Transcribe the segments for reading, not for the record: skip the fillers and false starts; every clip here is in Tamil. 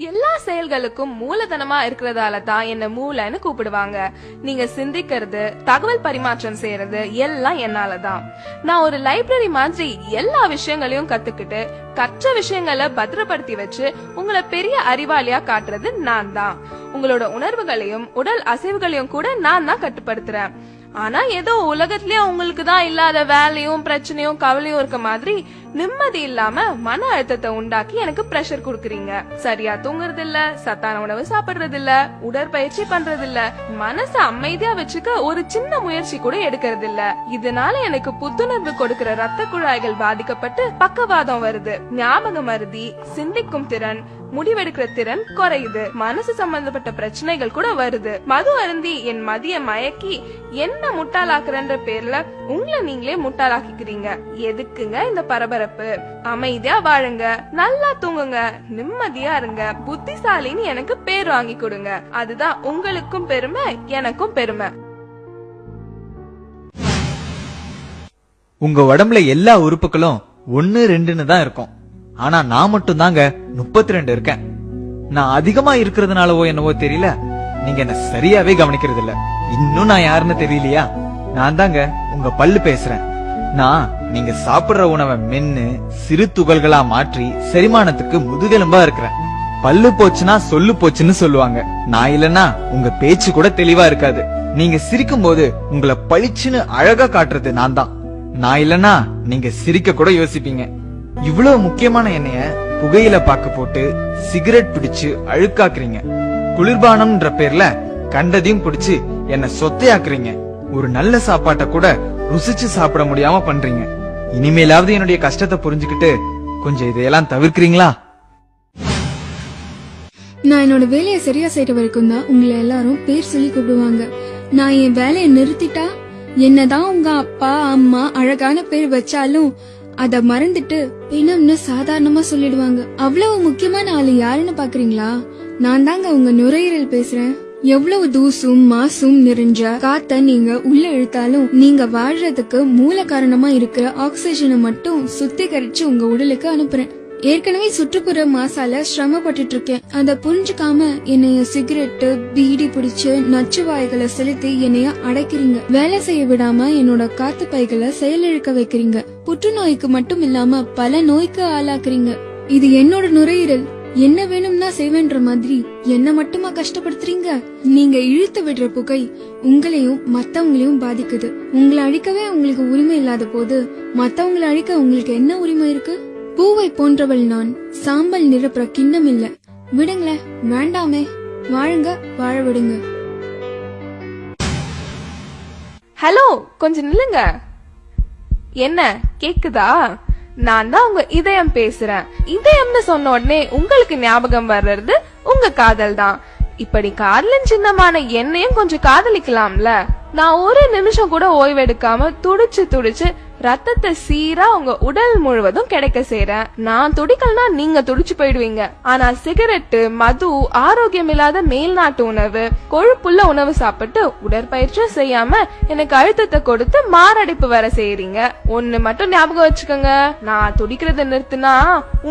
எல்லா செயல்களுக்கும் மூலதனமா இருக்கிறதால தான் என்ன மூளைன்னு கூப்பிடுவாங்க. நீங்க சிந்திக்கிறது, தகவல் பரிமாற்றம் செய்யறது எல்லாம் என்னாலதான். நான் ஒரு லைப்ரரி மாதிரி எல்லா விஷயங்களையும் கத்துக்கிட்டு கற்ற விஷயங்களை பத்திரப்படுத்தி வச்சு உங்களை பெரிய அறிவாளியா காட்டுறது நான் தான். உங்களோட உணர்வுகளையும் உடல் அசைவுகளையும் கூட நான் தான் கட்டுப்படுத்துறேன். ஆனா ஏதோ உலகத்திலேயே உங்களுக்கு தான் இல்லாத வேலையும் பிரச்சனையும் கவலையும் இருக்க மாதிரி நிம்மதி இல்லாம மன அழுத்தத்தை உண்டாக்கி எனக்கு பிரஷர் குடுக்கறீங்க. சரியா தூங்குறது இல்ல, சத்தான உணவு சாப்பிடுறது இல்ல, உடற்பயிற்சி பண்றது இல்ல, மனசை அமைதியா வச்சுக்க ஒரு சின்ன முயற்சி கூட எடுக்கிறது இல்ல. இதனால எனக்கு புத்துணர்வு கொடுக்கிற ரத்த குழாய்கள் பாதிக்கப்பட்டு பக்கவாதம் வருது, ஞாபக மருதி, சிந்திக்கும் திறன், முடிவெடுக்கிற திறன் குறையுது, மனசு சம்பந்தப்பட்ட பிரச்சனைகள் கூட வருது. மது அருந்தி என் மதிய மயக்கி என்ன முட்டாளாக்குறன்ற பேர்ல உங்களை நீங்களே முட்டாளாக்கிக்கிறீங்க. எதுக்குங்க இந்த பரபரப்பு? அமைதியா வாழுங்க, நல்லா தூங்குங்க, நிம்மதியா இருங்க, புத்திசாலின்னு எனக்கு பேர் வாங்கி கொடுங்க. அதுதான் உங்களுக்கும் பெருமை, எனக்கும் பெருமை. உங்க உடம்புல எல்லா உறுப்புகளும் 1 2ன்னு தான் இருக்கும். ஆனா நான் மட்டும் தாங்க 32 இருக்கேன். நான் அதிகமா இருக்கிறதுனாலவோ என்னவோ தெரியல, நீங்க என்ன சரியாவே கவனிக்கிறது இல்ல. இன்னும் நான் யாருன்னு தெரியலையா? நான் தாங்க உங்க பல்லு பேசுறேன். நான் நீங்க சாப்பிடுற உணவை மென்னு சிறு துகள்களா மாற்றி செரிமானத்துக்கு முதுகெலும்பா இருக்கிறேன். பல்லு போச்சுன்னா சொல்லு போச்சுன்னு சொல்லுவாங்க. நான் இல்லன்னா உங்க பேச்சு கூட தெளிவா இருக்காது. நீங்க சிரிக்கும் போது உங்களை பளிச்சுன்னு அழகா காட்டுறது நான் தான். நான் இல்லன்னா நீங்க சிரிக்க கூட யோசிப்பீங்க. இவ்வளவு முக்கியமான எண்ணெய புகையில பாக்கு போட்டு சிகரெட் பிடிச்சு அழுக்காக்குறீங்க. குளிர்பானம்ன்ற பேர்ல கண்டதையும் பிடிச்சு என்ன சொத்தையாக்குறீங்க. ஒரு நல்ல சாப்பாட்டை கூட ருசிச்சு சாப்பிட முடியாம பண்றீங்க. இனிமேலாவது என்னுடைய கஷ்டத்தை புரிஞ்சுக்கிட்டு கொஞ்சம் இதையெல்லாம் தவிர்க்கிறீங்களா? நான் என்னோட வேலையை சரியா செய்யற வரைக்கும் தான் உங்களை எல்லாரும் பேர் சொல்லி கூப்பிடுவாங்க. நான் என் வேலையை நிறுத்திட்டா என்னதான் உங்க அப்பா அம்மா அழகான பேர் வச்சாலும் அத மறந்துட்டு பிணம்னு சாதாரணமா சொல்லிடுவாங்க. அவ்வளவு முக்கியமான ஆளு யாருன்னு பாக்குறீங்களா? நான் தாங்க உங்க நுரையீரல் பேசுறேன். எவ்வளவு தூசும் மாசும் நிறைஞ்ச காத்த நீங்க உள்ள இழுத்தாலும் நீங்க வாழ்றதுக்கு மூல காரணமா இருக்கிற ஆக்சிஜனை மட்டும் சுத்திகரிச்சு உங்க உடலுக்கு அனுப்புறேன். ஏற்கனவே சுற்றுப்புற மாசால சிரமப்பட்டு இருக்கேன். அத புரிஞ்சுக்காம என்னைய சிகரெட்டு பீடி பிடிச்சு நச்சு வாய்களை செலுத்தி என்னைய அடைக்கிறீங்க. வேலை செய்ய விடாம என்னோட காத்து பைகளை செயலிழக்க வைக்கிறீங்க. புற்றுநோய்க்கு மட்டும் இல்லாம பல நோய்க்கு ஆளாக்குறீங்க. இது என்னோட நுரையீரல், என்ன வேணும்னா செய்வேன்ற மாதிரி என்ன மட்டுமா கஷ்டப்படுத்துறீங்க? நீங்க இழுத்து விடுற புகை உங்களையும் மத்தவங்களையும் பாதிக்குது. உங்களை அழிக்கவே உங்களுக்கு உரிமை இல்லாத போது மத்தவங்களை அழிக்க உங்களுக்கு என்ன உரிமை இருக்கு? பூவை போன்றவள் நான், சாம்பல் நிரப்புற கிண்ணம் இல்ல. விடுங்களே, வேண்டாமே, வாழுங்க, வாழ விடுங்க. ஹலோ, கொஞ்சம் நில்லுங்க. என்ன கேக்குதா? நான் தான் உங்க இதயம் பேசுறேன். இதயம்னு சொன்ன உடனே உங்களுக்கு ஞாபகம் வர்றது உங்க காதல் தான். இப்படி காதலின் சின்னமான என்னையும் கொஞ்சம் காதலிக்கலாம்ல. நான் ஒரு நிமிஷம் கூட ஓய்வெடுக்காம துடிச்சு துடிச்சு ரத்தத்தை சீரா உங்க உடல் முழுவதும் கிடைக்க செய்றேன். நான் துடிக்கலனா நீங்க துடிச்சு போயிடுவீங்க. ஆனா சிகரெட்டு, மது, ஆரோக்கியம் இல்லாத மேல்நாட்டு உணவு, கொழுப்புள்ள உணவு சாப்பிட்டு உடற்பயிற்சியும் செய்யாம எனக்கு அழுத்தத்தை கொடுத்து மாரடைப்பு வர செய்யறீங்க. ஒண்ணு மட்டும் ஞாபகம் வச்சுக்கோங்க, நான் துடிக்கிறத நிறுத்தினா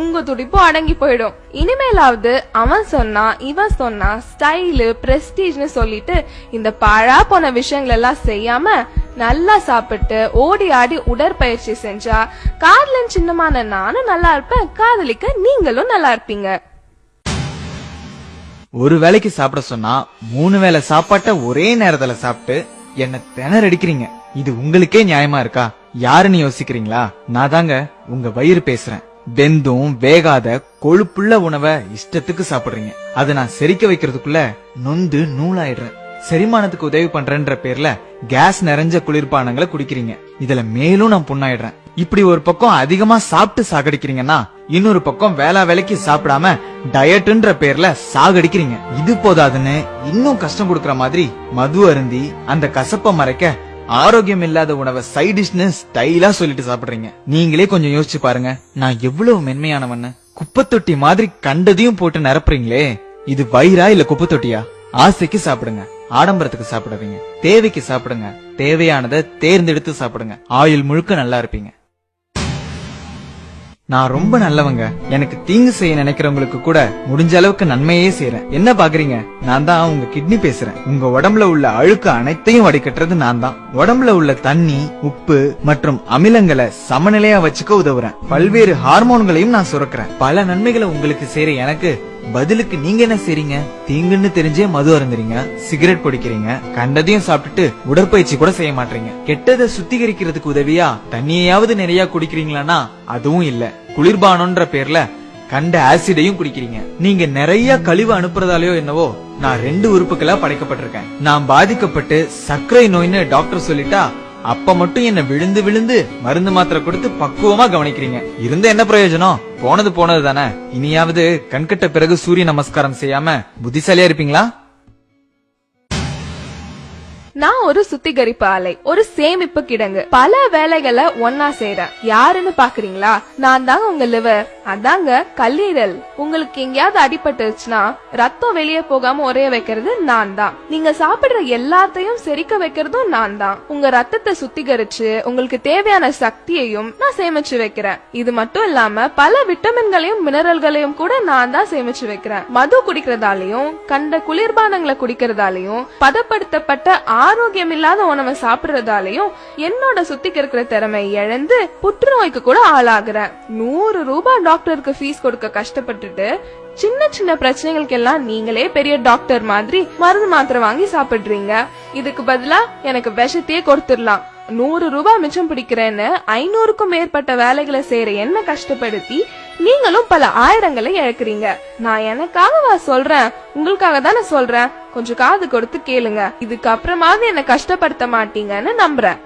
உங்க துடிப்பும் அடங்கி போயிடும். இனிமேலாவது அவன் சொன்னா இவன் சொன்னா ஸ்டைலு பிரஸ்டீஜ்னு சொல்லிட்டு இந்த பாழா போன விஷயங்கள் எல்லாம் செய்யாம நல்லா சாப்பிட்டு ஓடி ஆடி உடற்பயிற்சி செஞ்சா காதலின் சின்னமான நானும் நல்லா இருப்பேன், காதலிக்க நீங்களும் நல்லா இருப்பீங்க. ஒரு வேளைக்கு சாப்பிட சொன்னா 3 வேளை சாப்பாட்ட ஒரே நேரத்துல சாப்பிட்டு என்ன திணறடிக்கிறீங்க. இது உங்களுக்கே நியாயமா இருக்கா? யாருன்னு யோசிக்கிறீங்களா? நான் தாங்க உங்க வயிறு பேசுறேன். வெந்தும் வேகாத கொழுப்புள்ள உணவை இஷ்டத்துக்கு சாப்பிடுறீங்க. அதை நான் செரிக்க வைக்கிறதுக்குள்ள நொந்து நூலாயிடுறேன். செரிமானத்துக்கு உதவி பண்றேன்ற பேர்ல கேஸ் நிறைஞ்ச குளிர்பானங்களை குடிக்கிறீங்க. இதுல மேலும் நான் புண்ணாயிடுறேன். இப்படி ஒரு பக்கம் அதிகமா சாப்பிட்டு சாகடிக்கிறீங்கன்னா இன்னொரு பக்கம் வேளா வேலைக்கு சாப்பிடாம டயட்ன்ற பேர்ல சாகடிக்கிறீங்க. இது போதாதுன்னு இன்னும் கஷ்டம் கொடுக்கற மாதிரி மது அருந்தி அந்த கசப்ப மறைக்க ஆரோக்கியம் இல்லாத உணவை சைட் டிஷ்னு ஸ்டைலா சொல்லிட்டு சாப்பிடுறீங்க. நீங்களே கொஞ்சம் யோசிச்சு பாருங்க, நான் எவ்வளவு மென்மையானவன்னு. குப்பத்தொட்டி மாதிரி கண்டதையும் போட்டு நிரப்புறீங்களே, இது வயிறா இல்ல குப்பத்தொட்டியா? ஆசைக்கு சாப்பிடுங்க, ஆடம்பரத்துக்கு சாப்பிடாதீங்க. தேவைக்கு சாப்பிடுங்க, தேவையானதை தேர்ந்தெடுத்து சாப்பிடுங்க. ஆயுள் முழுக்க நல்லா இருப்பீங்க. நான் ரொம்ப நல்லவங்க. எனக்கு தீங்கு செய்ய நினைக்கிறவங்களுக்கு கூட முடிஞ்ச அளவுக்கு நன்மையே செய்யறேன். என்ன பாக்குறீங்க? நான் தான் உங்க கிட்னி பேசுறேன். உங்க உடம்புல உள்ள அழுக்கு அனைத்தையும் வடிகட்டுறது நான் தான். உடம்புல உள்ள தண்ணி, உப்பு மற்றும் அமிலங்களை சமநிலையா வச்சுக்க உதவுறேன். பல்வேறு ஹார்மோன்களையும் நான் சுரக்கிறேன். பல நன்மைகளை உங்களுக்கு செய்யற எனக்கு பதிலுக்கு நீங்க என்ன செய்றீங்க? தீங்குன்னு தெரிஞ்சே மது அருந்துறீங்க, சிகரெட் குடிக்கிறீங்க, கண்டதையும் சாப்பிட்டுட்டு உடற்பயிற்சி கூட செய்ய மாட்டீங்க. கெட்டதை சுத்திகரிக்கிறதுக்கு உதவியா தண்ணியாவது நிறைய குடிக்கிறீங்களான்னா அதுவும் இல்ல. குளிர்பானம்ன்ற பேர்ல கண்ட ஆசிடையும் குடிக்கிறீங்க. நீங்க நிறைய கழிவு அனுப்புறதாலயோ என்னவோ நான் 2 உறுப்புகளா படைக்கப்பட்டிருக்கேன். நான் பாதிக்கப்பட்டு சர்க்கரை நோய்னு டாக்டர் சொல்லிட்டா அப்ப மட்டும் என்ன விழுந்து விழுந்து மருந்து மாத்திரை கொடுத்து பக்குவமா கவனிக்கிறீங்க. இருந்த என்ன பிரயோஜனம்? போனது போனது தானே. இனியாவது கண்கட்ட பிறகு சூரிய நமஸ்காரம் செய்யாம புத்திசாலியா இருப்பீங்களா? நான் ஒரு சுத்திகரிப்பு ஆலை, ஒரு சேமிப்பு கிடங்கு. பல வேலைகளை ஒன்னா செய்றேன். யாருன்னு பாக்குறீங்களா? நான் தாங்க உங்க லிவர், அதாங்க கல்லீரல். உங்களுக்கு எங்கேயாவது அடிபட்டுச்சுன்னா ரத்தம் வெளியே போகாம உரைய வைக்கிறது நான் தான். நீங்க சாப்பிடுற எல்லாத்தையும் செரிக்க வைக்கிறதும் நான் தான். உங்க ரத்தத்தை சுத்திகரிச்சு உங்களுக்கு தேவையான சக்தியையும் நான் சேமிச்சு வைக்கிறேன். இது மட்டும் இல்லாம பல விட்டமின்களையும் மினரல்களையும் கூட நான் தான் சேமிச்சு வைக்கிறேன். மது குடிக்கிறதாலையும் கண்ட குளிர்பானங்களை குடிக்கிறதாலையும் பதப்படுத்தப்பட்ட ஆரோக்கியம் இல்லாத உணவை சாப்பிடுறதாலையும் என்னோட சுத்திகரிக்கிற திறமை இழந்து புற்றுநோய்க்கு கூட ஆளாகிறேன். 100 ரூபாய் டாக்டருக்கு ஃபீஸ் கொடுக்க கஷ்டப்பட்டுட்டு சின்ன சின்ன பிரச்சனைகளுக்கு எல்லாம் நீங்களே பெரிய டாக்டர் மாதிரி மருந்து மாத்திரை வாங்கி சாப்பிடுறீங்க. இதுக்கு பதிலா எனக்கு விஷத்தையே கொடுத்துடலாம். 100 ரூபாய் மிச்சம் பிடிக்கிறேன்னு 500க்கும் மேற்பட்ட வேலைகளை செய்யற என்ன கஷ்டப்படுத்தி நீங்களும் பல ஆயிரங்களை இழக்கிறீங்க. நான் எனக்காகவா சொல்றேன்? உங்களுக்காக தானே சொல்றேன். கொஞ்சம் காது கொடுத்து கேளுங்க. இதுக்கு அப்புறமாவது என்ன கஷ்டப்படுத்த மாட்டீங்கன்னு நம்புறேன்.